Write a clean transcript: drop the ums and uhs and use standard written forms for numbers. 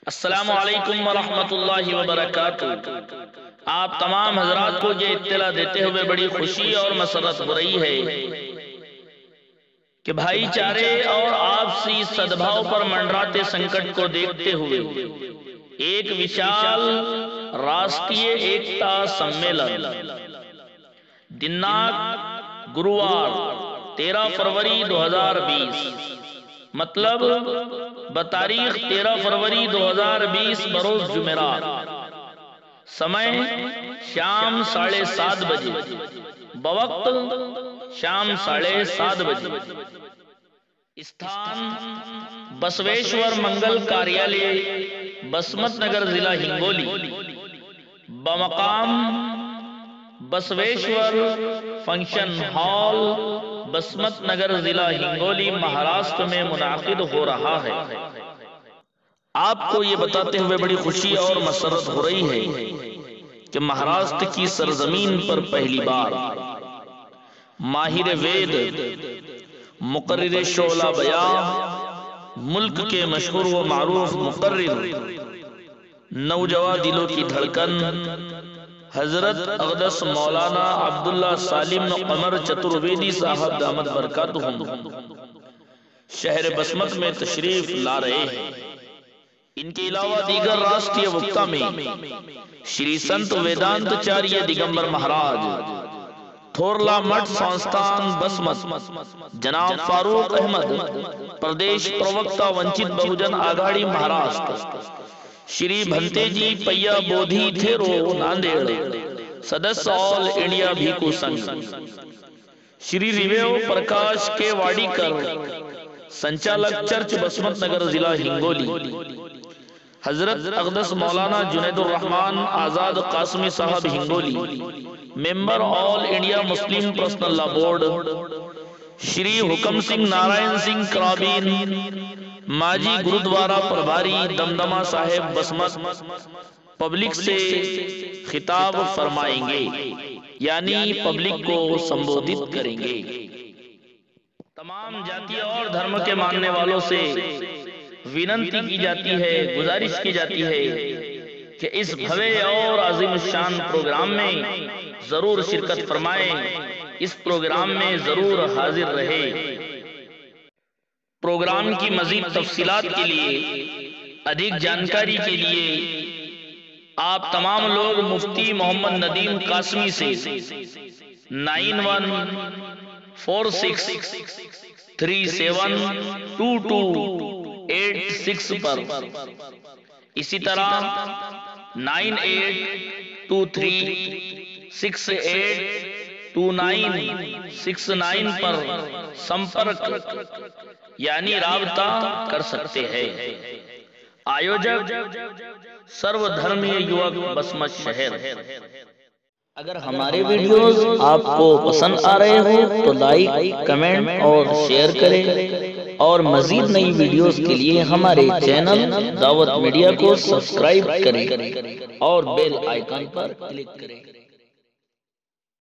अस्सलामु अलैकुम वरहमतुल्लाहि वबरकातुहू। आप तमाम हजरात को ये इत्तला देते हुए बड़ी खुशी और मसरत हो रही है कि भाईचारे और आपसी सद्भाव पर मंडराते संकट को देखते हुए एक विशाल राष्ट्रीय एकता सम्मेलन दिनांक गुरुवार 13 फरवरी 2020 मतलब बतारीख 13 फरवरी 2020 बरोज जुमेरात, समय शाम 7:30 बजे, बवक्त शाम 7:30 बजे, स्थान बसवेश्वर मंगल कार्यालय, बसमत नगर, जिला हिंगोली, बमकाम बसवेश्वर फंक्शन हॉल, बसमत नगर, जिला हिंगोली, महाराष्ट्र में मुनाकिद हो रहा है। आपको ये बताते हुए बड़ी खुशी और मसरत हो रही है कि महाराष्ट्र की सरजमीन पर पहली बार माहिर वेद, मुकर्रिर शोला बया, मुल्क के मशहूर व मारूफ मुकर्रिर, नौजवान दिलों की धड़कन हजरत अक़दस मौलाना अब्दुल्ला सालिम कमर चतुर्वेदी साहब दामद बरकातुहुम शहर बसमत में तशरीफ ला रहे हैं। इनके अलावा दीगर राष्ट्रीय वक्ता में श्री संत वेदांताचार्य दिगंबर महाराज, थोरला मठ संस्थान बसमत जनाब फारूक अहमद, प्रदेश प्रवक्ता वंचित बहुजन आघाड़ी महाराष्ट्र श्री भंतेजी पय्या बोधी थेरो नांदेड़, सदस्य ऑल इंडिया भिक्षु संघ, श्री रिवेव प्रकाश के वाडीकर, संचालक चर्च बसमत नगर, जिला हिंगोली, हजरत अक़दस मौलाना जुनैदुर रहमान आजाद कासमी साहब Hingoli, member all India Muslim personal law board, Shri हुकम सिंह नारायण सिंह कराबीन, माजी गुरुद्वारा प्रभारी दमदमा साहेब बसमत, पब्लिक से खिताब फरमाएंगे, यानी पब्लिक को संबोधित करेंगे। तमाम जाति और धर्म के मानने वालों से विनती की जाती है, गुजारिश की जाती है कि इस भव्य और अजीम शान प्रोग्राम में जरूर शिरकत फरमाएं, इस प्रोग्राम में जरूर हाजिर रहे। प्रोग्राम की मजीद तफसीलात के लिए, अधिक जानकारी के लिए आप तमाम लोग मुफ्ती मोहम्मद नदीम कासमी से 9146372286 पर, इसी तरह 9823682969 पर संपर्क यानी राबता कर सकते हैं। आयोजक सर्वधर्मीय युवक बसमत शहर। अगर हमारे वीडियोस आपको पसंद आ रहे हो तो लाइक, कमेंट और शेयर करें और मजीद नई वीडियोस के लिए हमारे चैनल दावत मीडिया को सब्सक्राइब करें और बेल आइकन पर क्लिक करें।